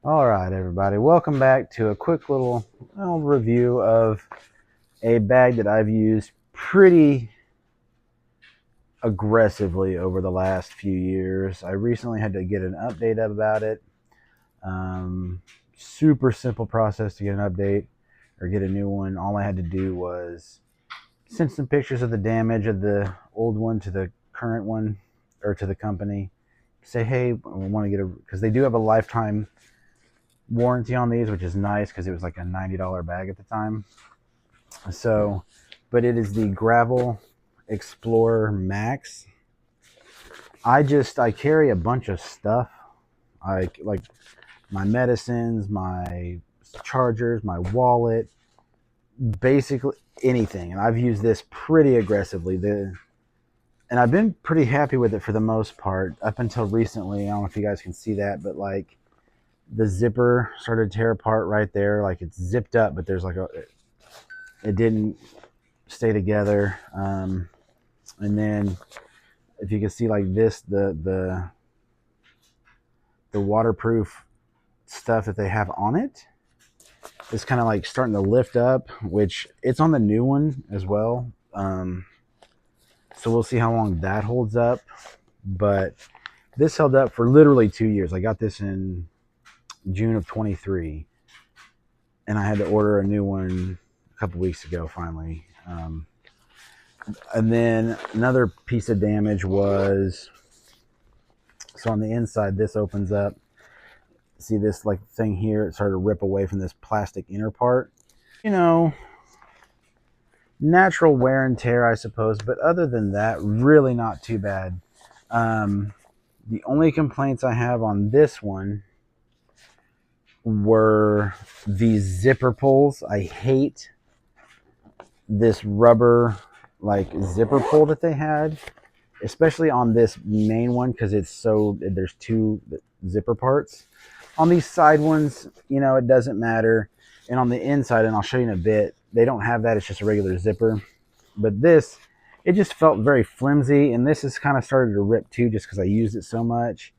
All right, everybody, welcome back to a quick little review of a bag that I've used pretty aggressively over the last few years. I recently had to get an update about it. Super simple process to get an update or get a new one. All I had to do was send some pictures of the damage of the old one to the current one or to the company. Say, hey, we want to get because they do have a lifetime warranty on these, which is nice because it was like a $90 bag at the time. So, but it is the Gravel Explorer Max. I carry a bunch of stuff. I like my medicines, my chargers, my wallet, basically anything. And I've used this pretty aggressively. And I've been pretty happy with it for the most part up until recently. I don't know if you guys can see that, but like the zipper started to tear apart right there. Like it's zipped up, but there's like it didn't stay together. And then if you can see like this, the waterproof stuff that they have on it is kind of like starting to lift up, which it's on the new one as well. So we'll see how long that holds up. But this held up for literally 2 years. I got this in June of 23, and I had to order a new one a couple weeks ago finally. And then another piece of damage was, so on the inside, this opens up. See this like thing here? It started to rip away from this plastic inner part. You know, natural wear and tear, I suppose. But other than that, really not too bad. The only complaints I have on this one were these zipper pulls. I hate this rubber like zipper pull that they had, especially on this main one, because there's two zipper parts. On these side ones, it doesn't matter. And on the inside, and I'll show you in a bit, they don't have that. It's just a regular zipper. But this, it just felt very flimsy, and this has kind of started to rip too just because I used it so much.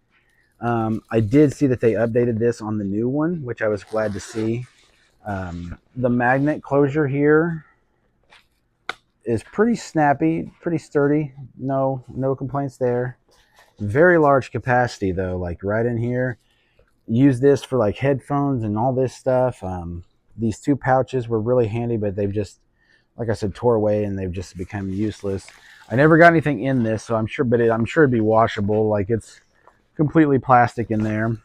I did see that they updated this on the new one, which I was glad to see. The magnet closure here is pretty snappy, pretty sturdy. No complaints there. Very large capacity though, like right in here. Use this for like headphones and all this stuff. These two pouches were really handy, but they've just, like I said, tore away and they've just become useless. I never got anything in this, so I'm sure it'd be washable. Like it's completely plastic in there.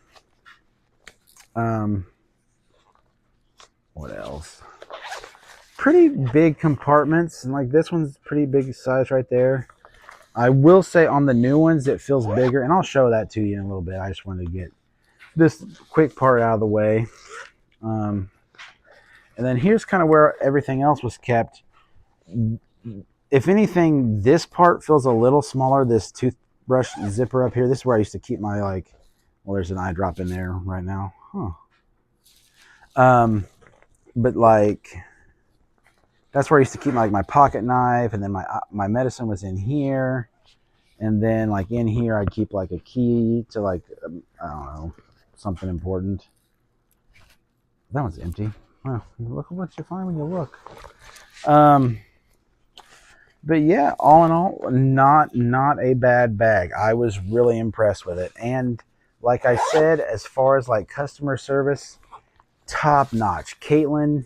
What else? Pretty big compartments, and like this one's pretty big size right there. I will say on the new ones it feels bigger, and I'll show that to you in a little bit. I just wanted to get this quick part out of the way. And then here's kind of where everything else was kept. If anything, this part feels a little smaller. This toothbrush zipper up here, this is where I used to keep my well, there's an eye drop in there right now. But like, that's where I used to keep my pocket knife, and then my medicine was in here, and then like in here I'd keep like a key to like I don't know, something important. That one's empty. Well, look what you find when you look. But yeah, all in all, not a bad bag. I was really impressed with it, and like I said, as far as like customer service, top notch. Caitlin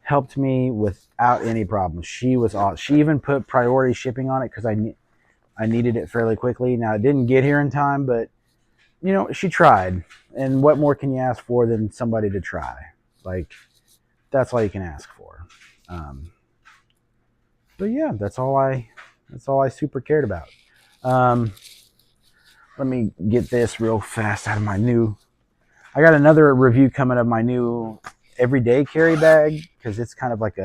helped me without any problems. She was awesome. She even put priority shipping on it because I needed it fairly quickly. Now it didn't get here in time, but she tried. And what more can you ask for than somebody to try? Like, that's all you can ask for. But yeah, that's all I super cared about. Let me get this real fast out of my new. I got another review coming of my new everyday carry bag, because it's kind of like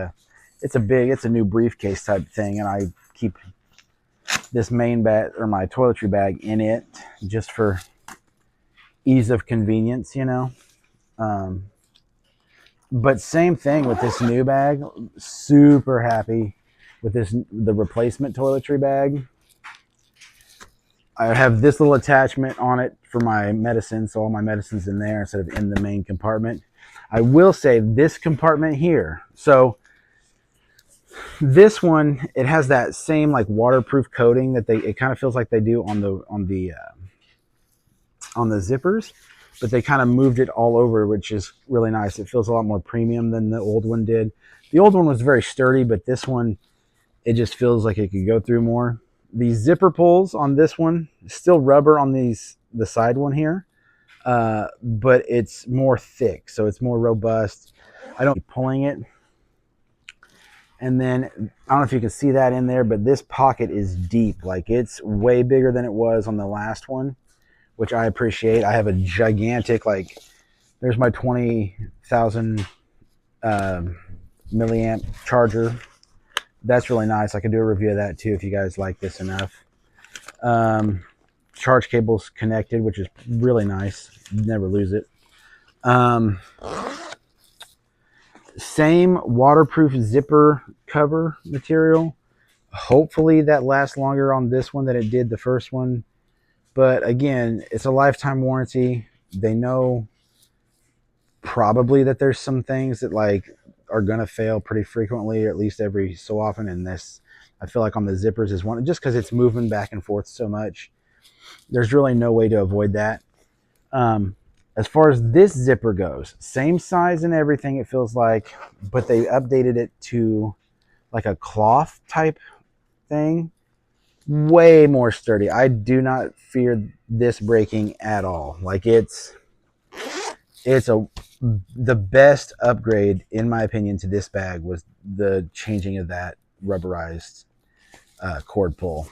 it's a new briefcase type thing, and I keep this main bag or my toiletry bag in it just for ease of convenience, but same thing with this new bag. Super happy with the replacement toiletry bag. I have this little attachment on it for my medicine, so all my medicine's in there instead of in the main compartment. I will say this compartment here. So this one, it has that same like waterproof coating that it kind of feels like they do on the zippers, but they kind of moved it all over, which is really nice. It feels a lot more premium than the old one did. The old one was very sturdy, but this one, it just feels like it could go through more. These zipper pulls on this one, still rubber on the side one here, but it's more thick, so it's more robust. I don't keep pulling it. And then, I don't know if you can see that in there, but this pocket is deep. Like, it's way bigger than it was on the last one, which I appreciate. I have a gigantic, like, there's my 20,000 milliamp charger. That's really nice. I could do a review of that too if you guys like this enough. Charge cable's connected, which is really nice. Never lose it. Same waterproof zipper cover material. Hopefully that lasts longer on this one than it did the first one. But again, it's a lifetime warranty. They know probably that there's some things that like are gonna fail pretty frequently, or at least every so often. And this, I feel like on the zippers is one, just because it's moving back and forth so much. There's really no way to avoid that. As far as this zipper goes, same size and everything, it feels like, but they updated it to like a cloth type thing. Way more sturdy. I do not fear this breaking at all. Like, it's the best upgrade in my opinion to this bag was the changing of that rubberized cord pull.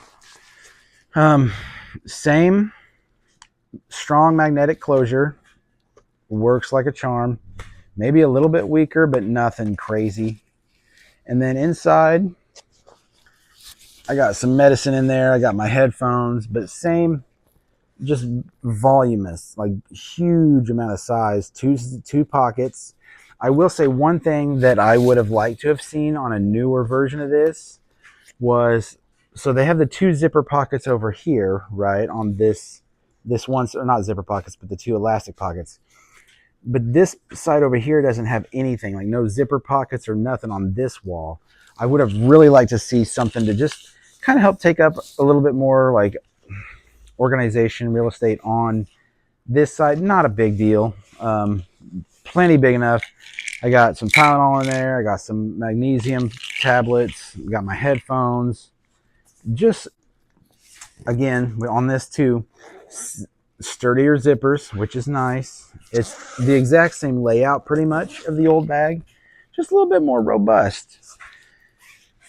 Same strong magnetic closure, works like a charm. Maybe a little bit weaker, but nothing crazy. And then inside, I got some medicine in there. I got my headphones, but same, just voluminous, like huge amount of size, two pockets. I will say one thing that I would have liked to have seen on a newer version of this was, so they have the two zipper pockets over here, right, on this one, or not zipper pockets, but the two elastic pockets. But this side over here doesn't have anything, like no zipper pockets or nothing on this wall. I would have really liked to see something to just kind of help take up a little bit more like organization, real estate on this side. Not a big deal. Plenty big enough. I got some Tylenol in there. I got some magnesium tablets. Got my headphones. Just, again, on this too, sturdier zippers, which is nice. It's the exact same layout pretty much of the old bag, just a little bit more robust.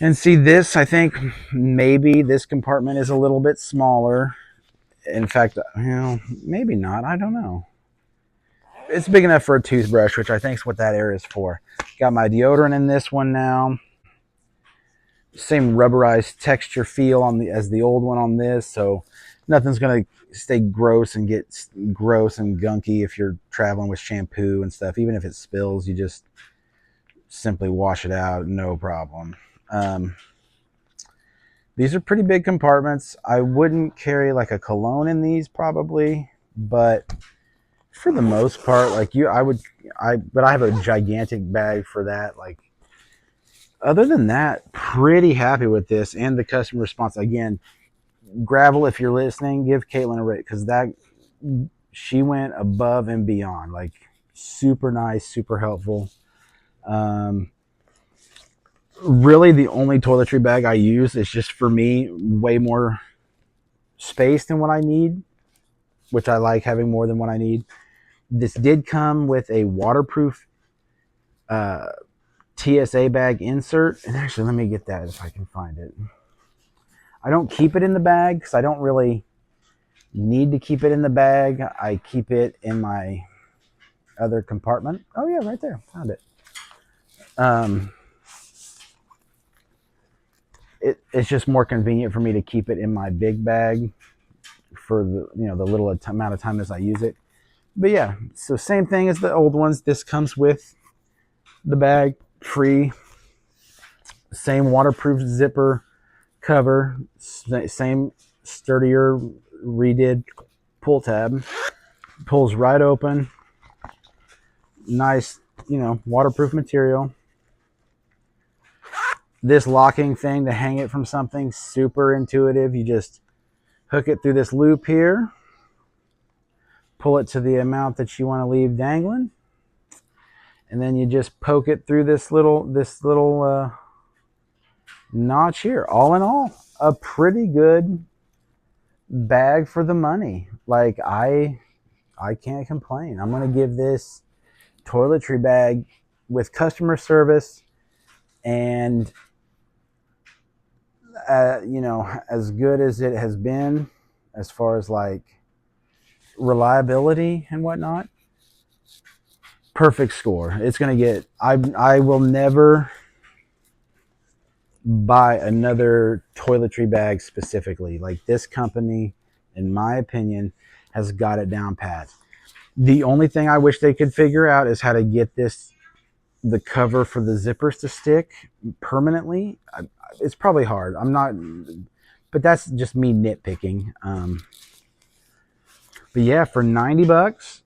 And see this, I think maybe this compartment is a little bit smaller. In fact, maybe not. I don't know. It's big enough for a toothbrush, which I think is what that area is for. Got my deodorant in this one now. Same rubberized texture feel as the old one on this, so nothing's gonna stay gross and get gross and gunky if you're traveling with shampoo and stuff. Even if it spills, you just simply wash it out, no problem. These are pretty big compartments. I wouldn't carry like a cologne in these probably, but for the most part, like but I have a gigantic bag for that. Like, other than that, pretty happy with this and the customer response. Again, Gravel, if you're listening, give Caitlin a rate, because she went above and beyond. Like, super nice, super helpful. Really, the only toiletry bag I use is just, for me, way more space than what I need, which I like having more than what I need. This did come with a waterproof TSA bag insert. And actually, let me get that if I can find it. I don't keep it in the bag because I don't really need to keep it in the bag. I keep it in my other compartment. Oh yeah, right there. Found it. It's just more convenient for me to keep it in my big bag for the little amount of time as I use it. But yeah, so same thing as the old ones. This comes with the bag free. Same waterproof zipper cover. Same sturdier redid pull tab. Pulls right open. Nice, waterproof material. This locking thing to hang it from something, super intuitive. You just hook it through this loop here, pull it to the amount that you want to leave dangling, and then you just poke it through this little notch here. All in all, a pretty good bag for the money. Like, I can't complain. I'm going to give this toiletry bag, with customer service and as good as it has been as far as like reliability and whatnot, perfect score. It's going to get, I will never buy another toiletry bag specifically. Like, this company, in my opinion, has got it down pat. The only thing I wish they could figure out is how to get the cover for the zippers to stick permanently. It's probably hard. But that's just me nitpicking. But yeah, for $90,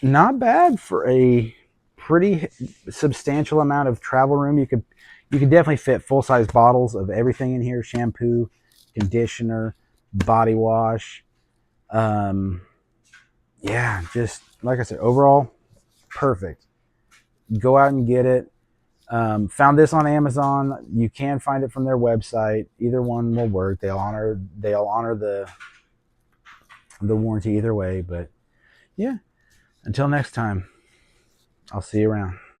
not bad for a pretty substantial amount of travel room. You could definitely fit full-size bottles of everything in here: shampoo, conditioner, body wash. Yeah, just like I said, overall, perfect. Go out and get it. Found this on Amazon. You can find it from their website. Either one will work. They'll honor the warranty either way. But yeah, until next time, I'll see you around.